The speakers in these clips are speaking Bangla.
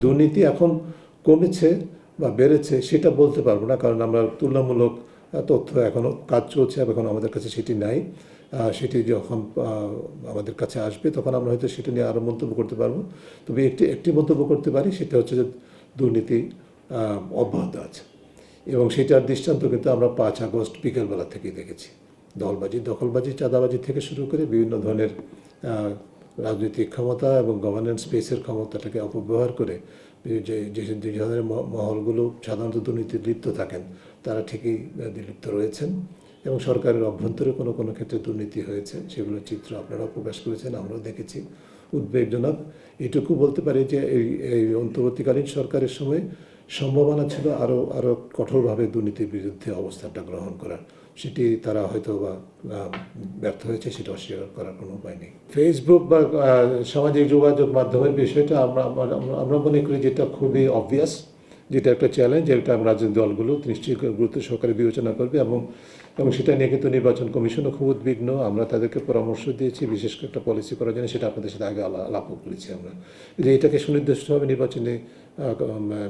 দুর্নীতি এখন কমেছে বা বেড়েছে সেটা বলতে পারবো না, কারণ আমরা তুলনামূলক তথ্য এখনও কাজ চলছে, এখন আমাদের কাছে সেটি নাই। সেটি যখন আমাদের কাছে আসবে তখন আমরা হয়তো সেটা নিয়ে আরও মন্তব্য করতে পারবো। তবে একটি মন্তব্য করতে পারি, সেটা হচ্ছে যে দুর্নীতি অব্যাহত আছে, এবং সেটার দৃষ্টান্ত কিন্তু আমরা 5 আগস্ট বিকেলবেলা থেকেই দেখেছি। দখলবাজি, চাঁদাবাজি থেকে শুরু করে বিভিন্ন ধরনের রাজনৈতিক ক্ষমতা এবং গভর্নেন্স স্পেসের ক্ষমতাটাকে অপব্যবহার করে যে ধরনের মহলগুলো সাধারণত দুর্নীতিতে লিপ্ত থাকেন, তারা ঠিকই লিপ্ত রয়েছেন, এবং সরকারের অভ্যন্তরে কোনো কোনো ক্ষেত্রে দুর্নীতি হয়েছে, সেগুলোর চিত্র আপনারাও প্রকাশ করেছেন, আমরাও দেখেছি। উদ্বেগজনক এটুকু বলতে পারি যে এই অন্তর্বর্তীকালীন সরকারের সময় সম্ভাবনা ছিল আরও কঠোরভাবে দুর্নীতির বিরুদ্ধে অবস্থানটা গ্রহণ করার। সেটি তারা হয়তো বা ব্যর্থ হয়েছে, সেটা অস্বীকার করার কোনো উপায় নেই। ফেসবুক বা সামাজিক যোগাযোগ মাধ্যমের বিষয়টা আমরা মনে করি যেটা খুবই অবভিয়াস, যেটা একটা চ্যালেঞ্জ, এটা রাজনৈতিক দলগুলো নিশ্চয়ই গুরুত্ব সহকারে বিবেচনা করবে, এবং সেটা নিয়ে কিন্তু নির্বাচন কমিশনও খুব উদ্বিগ্ন। আমরা তাদেরকে পরামর্শ দিয়েছি বিশেষ করে একটা পলিসি করার জন্য, সেটা আপনাদের সাথে আগে আলাপও করেছি আমরা, যে এটাকে সুনির্দিষ্টভাবে নির্বাচনে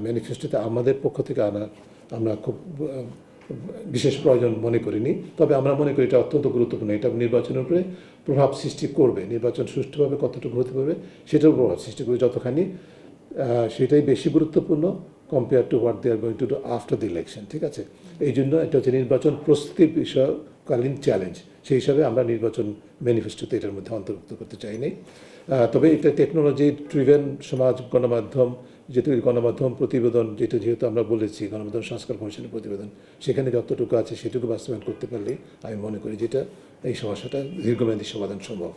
ম্যানিফেস্টোতে আমাদের পক্ষ থেকে আনা আমরা খুব বিশেষ প্রয়োজন মনে করিনি। তবে আমরা মনে করি এটা অত্যন্ত গুরুত্বপূর্ণ, এটা নির্বাচনের উপরে প্রভাব সৃষ্টি করবে। নির্বাচন সুষ্ঠুভাবে কতটুকু হতে পারবে সেটাও প্রভাব সৃষ্টি করবে যতখানি, সেটাই বেশি গুরুত্বপূর্ণ compare to what they are going to do after the election. ঠিক আছে, এই জন্য এটা হচ্ছে নির্বাচন প্রস্তুতির বিষয়কালীন চ্যালেঞ্জ, সেই হিসাবে আমরা নির্বাচন ম্যানিফেস্টোতে এটার মধ্যে অন্তর্ভুক্ত করতে চাইনি। তবে এটা টেকনোলজি ড্রিভেন সমাজ, গণমাধ্যম, গণমাধ্যম প্রতিবেদন, যেহেতু আমরা বলেছি গণমাধ্যম সংস্কার কমিশনের প্রতিবেদন, সেখানে যতটুকু আছে সেটুকু বাস্তবায়ন করতে পারলে আমি মনে করি যেটা এই সমস্যাটা দীর্ঘমেয়াদী সমাধান সম্ভব।